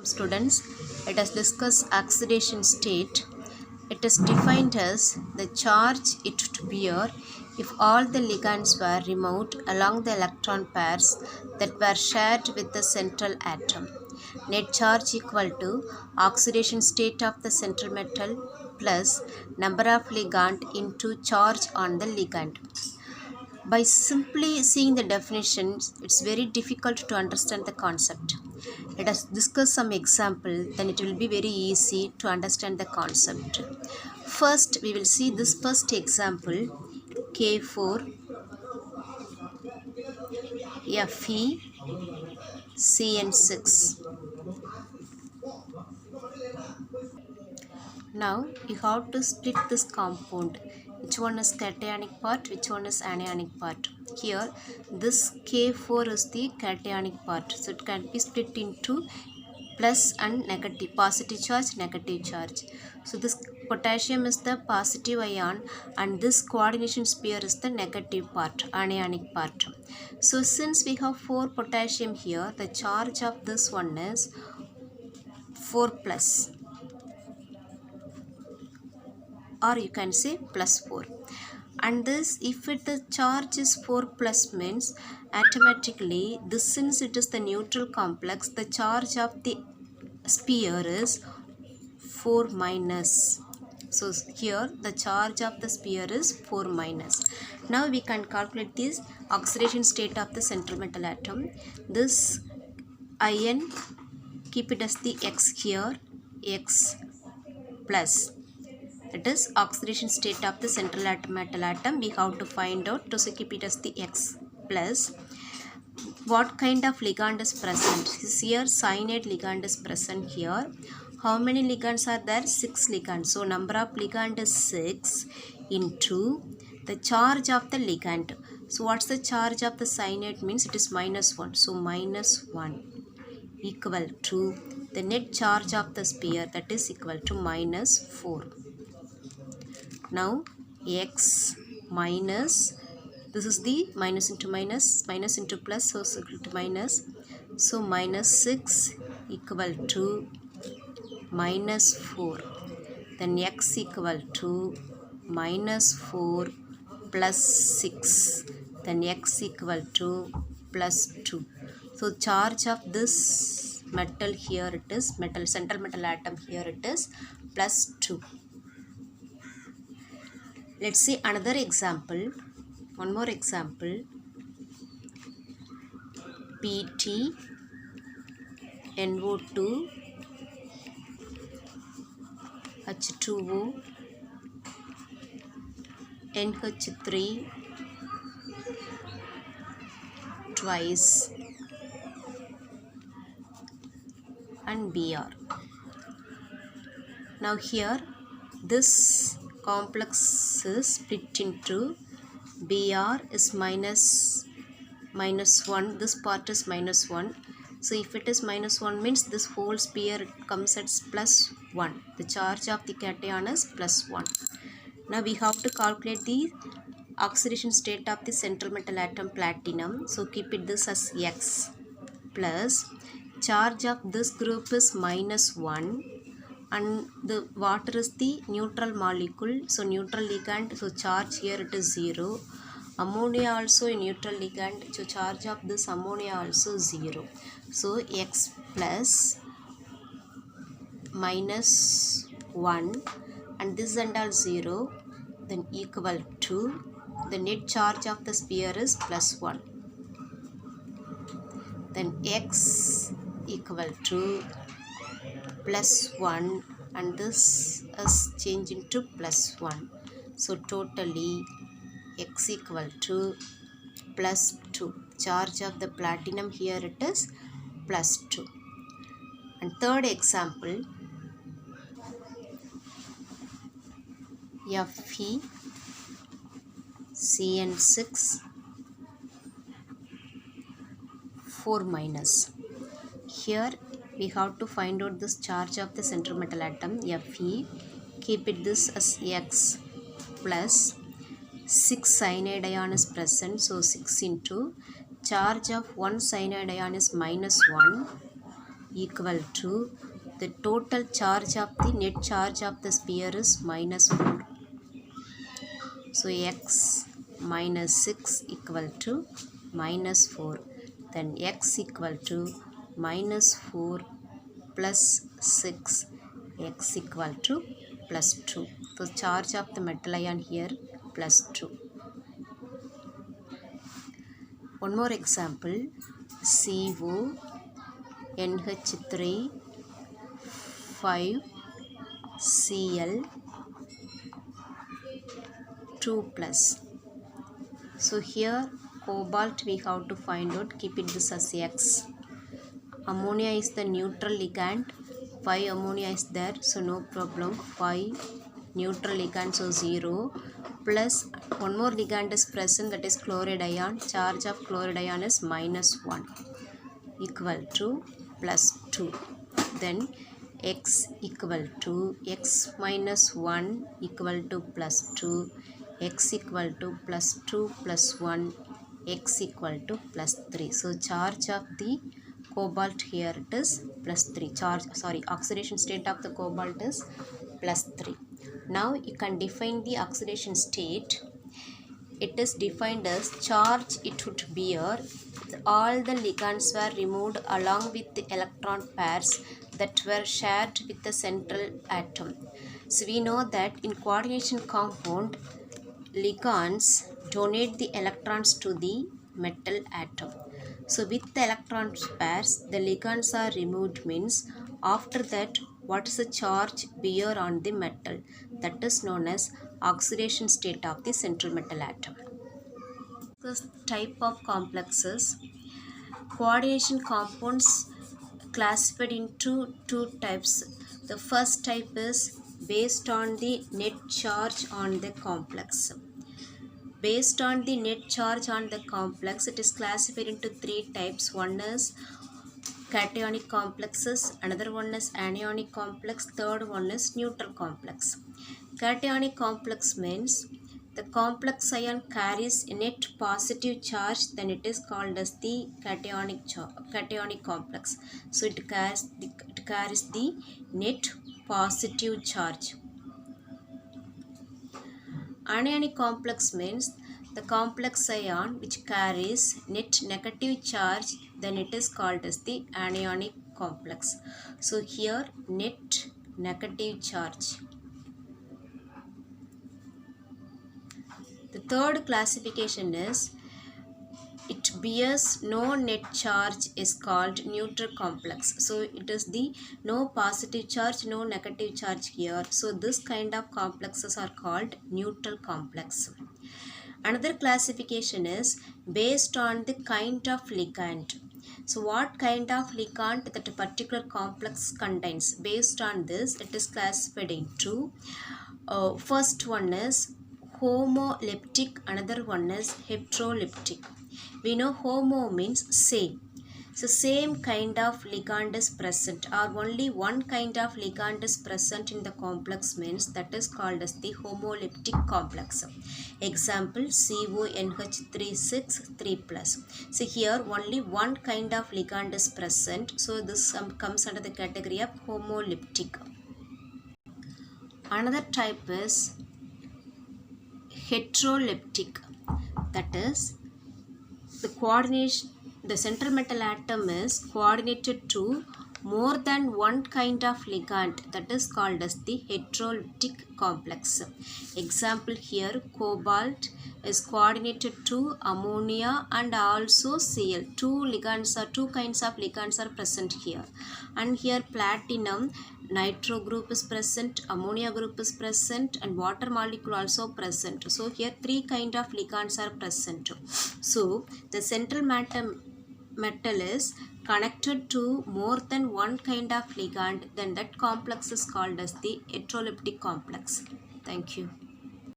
students, let us discuss oxidation state. It is defined as the charge it to bear if all the ligands were removed along the electron pairs that were shared with the central atom. Net charge equal to oxidation state of the central metal plus number of ligand into charge on the ligand. By simply seeing the definitions, it's very difficult to understand the concept. Let us discuss some example, then it will be very easy to understand the concept. First, we will see this first example, K4 Fe CN6. Now you have to split this compound. Which one is cationic part, which one is anionic part. Here this K4 is the cationic part. So it can be split into plus and negative, positive charge, negative charge. So this potassium is the positive ion and this coordination sphere is the negative part, anionic part. So since we have 4 potassium here, the charge of this one is 4 plus, or you can say plus 4. And this, if the charge is 4 plus means automatically this, since it is the neutral complex, the charge of the sphere is 4 minus. So here the charge of the sphere is 4 minus. Now we can calculate this oxidation state of the central metal atom. This ion, keep it as the X here, X plus. It is oxidation state of the central metal atom. We have to find out, to keep it as the X plus. What kind of ligand is present? Here cyanide ligand is present here. How many ligands are there? 6 ligands. So number of ligand is 6 into the charge of the ligand. So what's the charge of the cyanide? Means it is minus 1. So minus 1 equal to the net charge of the sphere, that is equal to minus 4. Now X minus, this is the minus into minus, minus into plus, so it's equal to minus. So minus 6 equal to minus 4. Then X equal to minus 4 plus 6. Then X equal to plus 2. So charge of this metal here, it is metal, central metal atom here, it is plus 2. Let's see another example. One more example. PT NO2 H2O NH3 twice and Br. Now here this complex is split into Br is minus 1, this part is minus 1. So if it is minus 1 means this whole sphere comes at plus 1. The charge of the cation is plus 1. Now we have to calculate the oxidation state of the central metal atom platinum. So keep it this as X plus charge of this group is minus 1 and the water is the neutral molecule, so neutral ligand, so charge here it is 0. Ammonia also a neutral ligand, so charge of this ammonia also 0. So X plus minus 1 and this and all 0, then equal to the net charge of the sphere is plus 1. Then X equal to plus 1 and this is changed into plus 1. So totally X equal to plus 2. Charge of the platinum here it is plus 2. And third example, Fe CN6 4 minus. Here we have to find out this charge of the central metal atom Fe. Keep it this as X plus 6 cyanide ion is present, so 6 into charge of one cyanide ion is minus 1 equal to the total charge of the net charge of the sphere is minus 4. So x minus 6 equal to minus 4. Then x equal to minus 4 plus 6, x equal to plus 2. So charge of the metal ion here plus 2. One more example, CO NH3 5 Cl 2 plus. So here cobalt we have to find out, keep it this as X. Ammonia is the neutral ligand, 5 ammonia is there, so no problem, 5 neutral ligand, so 0, plus one more ligand is present, that is chloride ion, charge of chloride ion is minus 1 equal to plus 2. Then x equal to x minus 1 equal to plus 2, x equal to plus 2 plus 1, x equal to plus 3. So charge of the cobalt here it is plus 3. Oxidation state of the cobalt is plus 3. Now you can define the oxidation state. It is defined as charge it would bear. All the ligands were removed along with the electron pairs that were shared with the central atom. So we know that in coordination compound, ligands donate the electrons to the metal atom. So with the electron pairs, the ligands are removed, means after that what is the charge bear on the metal? That is known as oxidation state of the central metal atom. This type of complexes, coordination compounds classified into two types. The first type is based on the net charge on the complex. Based on the net charge on the complex, it is classified into three types. One is cationic complexes, another one is anionic complex, third one is neutral complex. Cationic complex means the complex ion carries a net positive charge, then it is called as the cationic complex. So it carries the net positive charge. Anionic complex means the complex ion which carries net negative charge, then it is called as the anionic complex. So here net negative charge. The third classification is it bears no net charge is called neutral complex. So it is the no positive charge, no negative charge here. So this kind of complexes are called neutral complex. Another classification is based on the kind of ligand. So what kind of ligand that a particular complex contains, based on this it is classified into first one is homoleptic, another one is heteroleptic. We know homo means same. So same kind of ligand is present, or only one kind of ligand is present in the complex means that is called as the homoleptic complex. Example CONH3 3 plus. So here only one kind of ligand is present, so this comes under the category of homoleptic. Another type is heteroleptic, that is the central metal atom is coordinated to more than one kind of ligand, that is called as the heteroleptic complex. Example here cobalt is coordinated to ammonia and also Cl. Two kinds of ligands are present here. And here platinum, nitro group is present, ammonia group is present, and water molecule also present. So here three kind of ligands are present. So the central metal is connected to more than one kind of ligand, then that complex is called as the heteroleptic complex. Thank you.